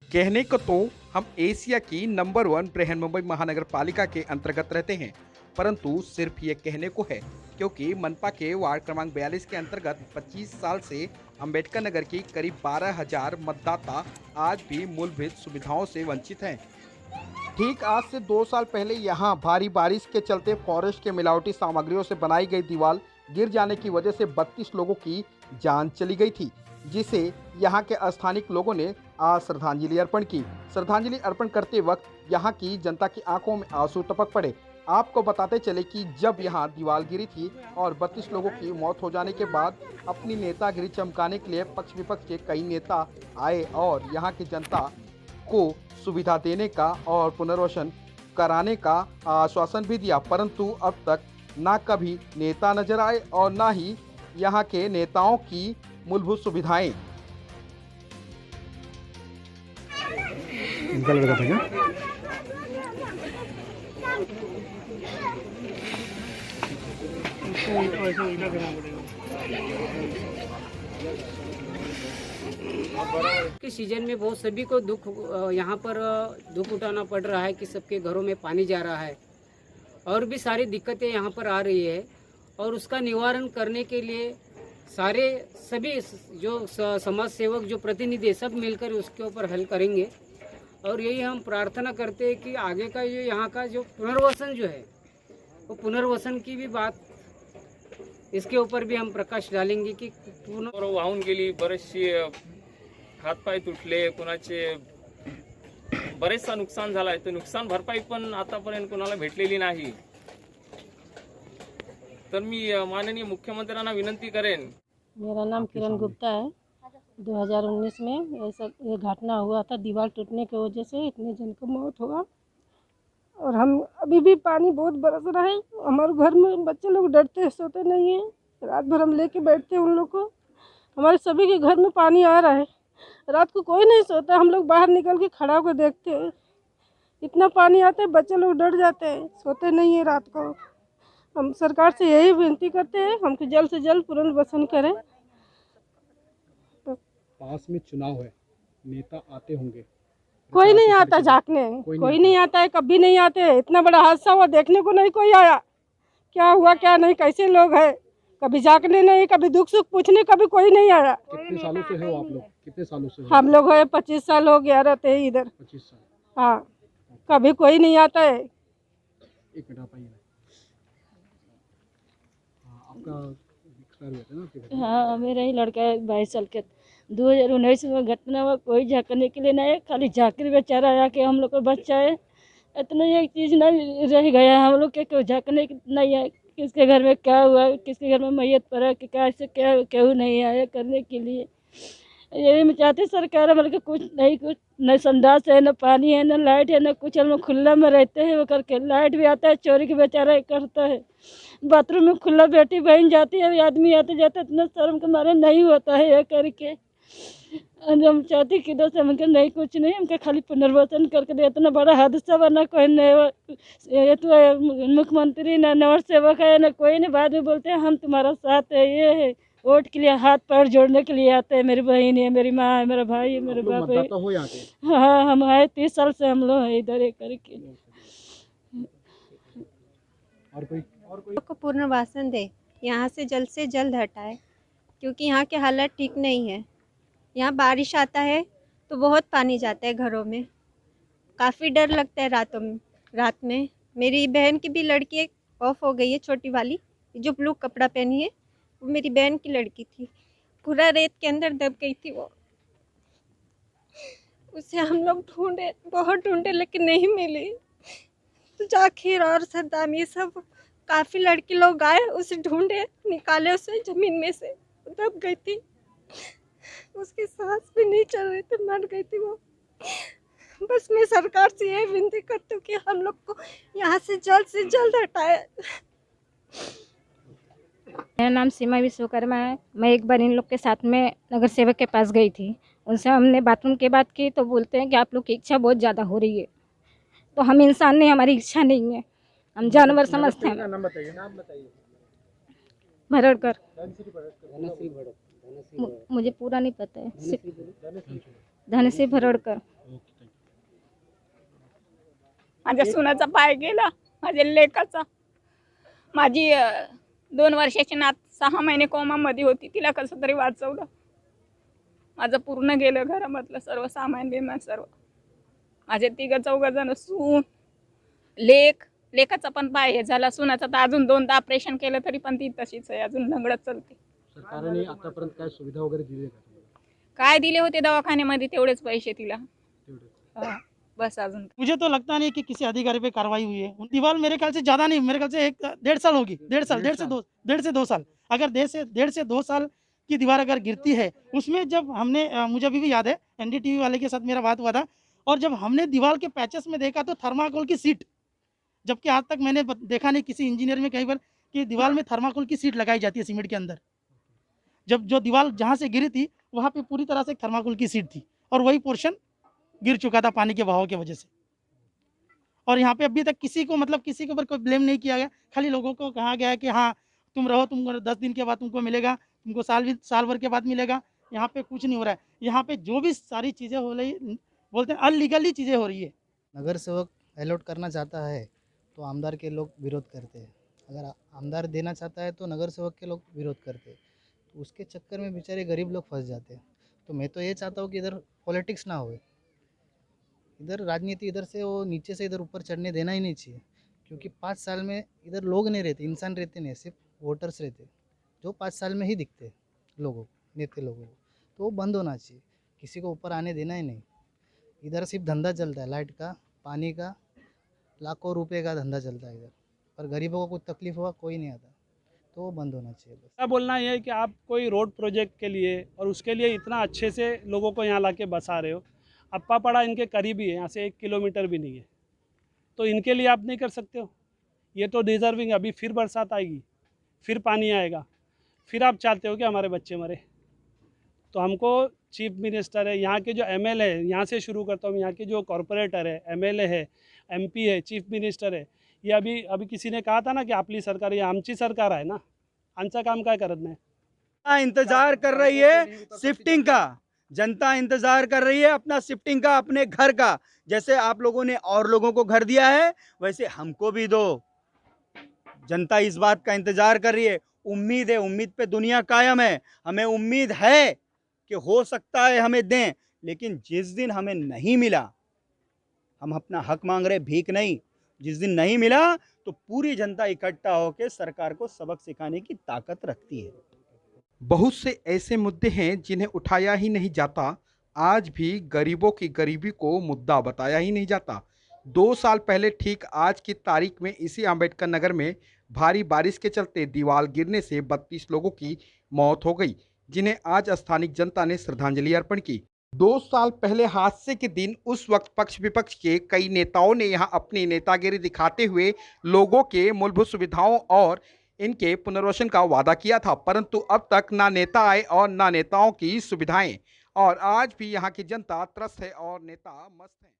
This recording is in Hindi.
कहने को तो हम एशिया की नंबर 1 बृहन्मुंबई महानगर पालिका के अंतर्गत रहते हैं, परंतु सिर्फ ये कहने को है, क्योंकि मनपा के वार्ड क्रमांक 42 के अंतर्गत 25 साल से अंबेडकर नगर की करीब 12,000 मतदाता आज भी मूलभूत सुविधाओं से वंचित हैं। ठीक आज से 2 साल पहले यहाँ भारी बारिश के चलते फॉरेस्ट के मिलावटी सामग्रियों से बनाई गई दीवार गिर जाने की वजह से 32 लोगों की जान चली गई थी, जिसे यहाँ के स्थानीय लोगों ने आज श्रद्धांजलि अर्पण की। श्रद्धांजलि अर्पण करते वक्त यहाँ की जनता की आंखों में आंसू टपक पड़े। आपको बताते चले कि जब यहाँ दीवार गिरी थी और 32 लोगों की मौत हो जाने के बाद अपनी नेतागिरी चमकाने के लिए पक्ष विपक्ष के कई नेता आए और यहाँ की जनता को सुविधा देने का और पुनर्वसन कराने का आश्वासन भी दिया, परंतु अब तक ना कभी नेता नजर आए और ना ही यहाँ के नेताओं की मूलभूत सुविधाएं। इनका लड़का था क्या? के सीजन में बहुत सभी को दुख यहाँ पर दुख उठाना पड़ रहा है कि सबके घरों में पानी जा रहा है और भी सारी दिक्कतें यहाँ पर आ रही है और उसका निवारण करने के लिए सभी जो समाज सेवक जो प्रतिनिधि सब मिलकर उसके ऊपर हल करेंगे और यही हम प्रार्थना करते हैं कि आगे का जो यहाँ का जो पुनर्वसन जो है वो पुनर्वसन की भी बात इसके ऊपर भी हम प्रकाश डालेंगे की वाहून गेली, बरेचशी हातपाय तुटले, कोणाचे बरेचसा नुकसान झाला आहे. तर नुकसान भरपाई पण आतापर्यंत कोणाला भेटलेली नाही. तर मी माननीय मुख्यमंत्र्यांना विनंती करेन. मेरा नाम किरण गुप्ता है। 2019 में ये घटना हुआ था, दीवार टूटने की वजह से इतने जन को मौत हुआ और हम अभी भी पानी बहुत बरस रहा है। हमारे घर में बच्चे लोग डरते हैं, सोते नहीं हैं। रात भर हम लेके बैठते हैं उन लोग को। हमारे सभी के घर में पानी आ रहा है, रात को कोई नहीं सोता। हम लोग बाहर निकल के खड़ा होकर देखते हैं, इतना पानी आता है, बच्चे लोग डर जाते हैं, सोते नहीं हैं रात को। हम सरकार से यही विनती करते हैं हमको जल्द से जल्द पुनर्वसन करें। पास में चुनाव है, नेता आते होंगे, कोई नहीं आता झांकने, कोई नहीं आता है, कभी नहीं आते। इतना बड़ा हादसा हुआ, देखने को नहीं कोई आया, क्या हुआ क्या नहीं, कैसे लोग हैं, कभी झांकने नहीं, कभी दुख सुख पूछने कभी कोई नहीं आया। कितने सालों से हो आप लोग? कितने सालों से हो? हम लोग है 25 साल हो गया रहते हैं इधर। 25 साल। हाँ, कभी कोई नहीं आता है। एक मिनट आप आइए। आपका एक्सपायर हुआ था ना आपके घर में? हाँ, मेरा ही लड़का है 22 साल के। 2019 में घटना हुआ, कोई झाँकने के लिए नहीं है, खाली झाँकी बेचारा आया कि हम लोग को बच्चा है। इतना एक चीज़ नहीं रह गया हम लोग के, कोई झाँकने नहीं है, किसके घर में क्या हुआ, किसके घर में मैयत पड़ा कि कैसे क्या, केहू नहीं आया करने के लिए। यही मैं चाहती सरकार हमारे को कुछ न संडास है, न पानी है, न लाइट है, न कुछ। हम खुला में रहते हैं वो करके, लाइट भी आता है चोरी के बेचारा करता है। बाथरूम में खुला बेटी बहन जाती है, आदमी आते जाते, इतना शर्म के मारे नहीं होता है ये करके। हम चाहते कि इधर से हमके नहीं कुछ नहीं, हमके खाली पुनर्वसन करके दे। इतना बड़ा हादसा बना, कोई नहीं, ये तो मुख्यमंत्री न नगर सेवक है न कोई नहीं। बाद में बोलते हैं हम तुम्हारा साथ है, ये है वोट के लिए हाथ पैर जोड़ने के लिए आते हैं। मेरी बहन है, मेरी माँ है, मेरा भाई है, मेरे बाप है। हो यहाँ के? हाँ, हम आए 30 साल से हम लोग हैं इधर करके। और कोई को पुनर्वासन दे, यहाँ से जल्द हटाए, क्योंकि यहाँ के हालात ठीक नहीं है। यहाँ बारिश आता है तो बहुत पानी जाता है घरों में, काफ़ी डर लगता है रात में। मेरी बहन की भी लड़की ऑफ हो गई है, छोटी वाली जो ब्लू कपड़ा पहनी है, वो मेरी बहन की लड़की थी। पूरा रेत के अंदर दब गई थी वो। उसे हम लोग ढूंढे, बहुत ढूंढे, लेकिन नहीं मिली। तो जाखिर और सद्दाम ये सब काफ़ी लड़के लोग आए, उसे ढूंढे, निकाले उसे ज़मीन में से। दब गई थी, उसकी सांस भी नहीं चल रही थी, मर गई थी वो। बस मैं सरकार से ये विनती करती हूँ कि हम लोग को यहाँ से जल्द हटाए। मेरा नाम सीमा विश्वकर्मा है। मैं एक बार इन लोग के साथ में नगर सेवक के पास गई थी, उनसे हमने बाथरूम की बात की तो बोलते हैं कि आप लोग की इच्छा बहुत ज़्यादा हो रही है। तो हम इंसान नहीं, हमारी इच्छा नहीं है, हम जानवर समझते हैं। नाम बताइए। भरड़कर। मुझे पूरा नहीं पता है। धनश्री भरोडकर. माझ्या सुनाचा पाय गेला, माझ्या लेकाचा. माझी 2 वर्षाची नात 6 महिने कोमामध्ये होती, तिला कसं तरी वाचवलं. माझं पूर्ण गेलं घरामधलं सर्व सामान बिमान सर्व. माझे 3-4 जण सून, लेकाचा पण पाय हे झाला, सुनाचा तर अजून 2दा ऑपरेशन केलं तरी पण ती तशीच आहे, अजून लंगडत चलते. सरकारने आतापर्यंत काय सुविधा वगैरे दिली आहे का तुम्हाला? काय दिले होते दवाखान्यामध्ये तेवढेच पैसे तिला. तेवढे हा, बस अजून मुझे तो लगता नहीं कि किसी अधिकारी पे कार्रवाई हुई है. दीवार मेरे ख्याल से ज़्यादा नहीं, मेरे ख्याल से 1-1.5 साल होगी. 1.5 से 2 साल. अगर 1.5 से 2 साल की दीवार अगर गिरती है, उसमें जब हमने मुझे अभी भी याद है NDTV वाले के साथ मेरा बात हुआ था, और जब हमने दीवार के पैचेस में देखा तो थर्माकोल की सीट, जबकि आज तक मैंने देखा नहीं किसी इंजीनियर में कहीं पर कि दीवार में थर्माकोल की सीट लगाई जाती है सीमेंट के अंदर. जब जो दीवार जहाँ से गिरी थी वहाँ पे पूरी तरह से थर्माकोल की सीट थी, और वही पोर्शन गिर चुका था पानी के बहाव की वजह से. और यहाँ पे अभी तक किसी को मतलब किसी के ऊपर कोई ब्लेम नहीं किया गया. खाली लोगों को कहा गया है कि हाँ तुम रहो, तुमको 10 दिन के बाद तुमको मिलेगा, तुमको साल भर के बाद मिलेगा. यहाँ पे कुछ नहीं हो रहा है. यहाँ पे जो भी सारी चीज़ें हो रही, बोलते हैं अनलीगली चीज़ें हो रही है. नगर सेवक अलॉट करना चाहता है तो आमदार के लोग विरोध करते हैं. अगर आमदार देना चाहता है तो नगर सेवक के लोग विरोध करते हैं. तो उसके चक्कर में बेचारे गरीब लोग फंस जाते हैं. तो मैं तो ये चाहता हूँ कि इधर पॉलिटिक्स ना हो, इधर राजनीति इधर से वो नीचे से इधर ऊपर चढ़ने देना ही नहीं चाहिए. क्योंकि 5 साल में इधर लोग नहीं रहते, इंसान रहते नहीं, सिर्फ वोटर्स रहते जो 5 साल में ही दिखते लोगों को, नेता लोगों को. तो वो बंद होना चाहिए, किसी को ऊपर आने देना ही नहीं. इधर सिर्फ धंधा चलता है, लाइट का, पानी का, लाखों रुपए का धंधा चलता है इधर. पर गरीबों को कुछ तकलीफ हुआ कोई नहीं आता, तो वो बंद होना चाहिए. बस क्या बोलना ये है कि आप कोई रोड प्रोजेक्ट के लिए और उसके लिए इतना अच्छे से लोगों को यहाँ लाके बसा रहे हो. अप्पापड़ा इनके करीब ही है, यहाँ से 1 किलोमीटर भी नहीं है, तो इनके लिए आप नहीं कर सकते हो. ये तो डिज़र्विंग. अभी फिर बरसात आएगी, फिर पानी आएगा, फिर आप चाहते हो कि हमारे बच्चे मरे. तो हमको चीफ मिनिस्टर है, यहाँ के जो MLA है, यहाँ से शुरू करता हूँ, यहाँ के जो कॉरपोरेटर है, MLA है, MP है, चीफ मिनिस्टर है, ये अभी किसी ने कहा था ना कि आपली सरकार, ये आमची सरकार आहे ना, आमचं काम काय करत नाही. इंतजार कर रही है शिफ्टिंग का, जनता इंतजार कर रही है अपना शिफ्टिंग का, अपने घर का. जैसे आप लोगों ने और लोगों को घर दिया है वैसे हमको भी दो. जनता इस बात का इंतजार कर रही है. उम्मीद है, उम्मीद पे दुनिया कायम है. हमें उम्मीद है कि हो सकता है हमें दें, लेकिन जिस दिन हमें नहीं मिला, हम अपना हक मांग रहे, भीख नहीं. जिस दिन नहीं मिला तो पूरी जनता इकट्ठा होकर सरकार को सबक सिखाने की ताकत रखती है. बहुत से ऐसे मुद्दे हैं जिन्हें उठाया ही नहीं जाता. आज भी गरीबों की गरीबी को मुद्दा बताया ही नहीं जाता. 2 साल पहले ठीक आज की तारीख में इसी अम्बेडकर नगर में भारी बारिश के चलते दीवार गिरने से 32 लोगों की मौत हो गई, जिन्हें आज स्थानीय जनता ने श्रद्धांजलि अर्पण की. 2 साल पहले हादसे के दिन उस वक्त पक्ष विपक्ष के कई नेताओं ने यहां अपनी नेतागिरी दिखाते हुए लोगों के मूलभूत सुविधाओं और इनके पुनर्वसन का वादा किया था, परंतु अब तक ना नेता आए और ना नेताओं की सुविधाएं. और आज भी यहां की जनता त्रस्त है और नेता मस्त है.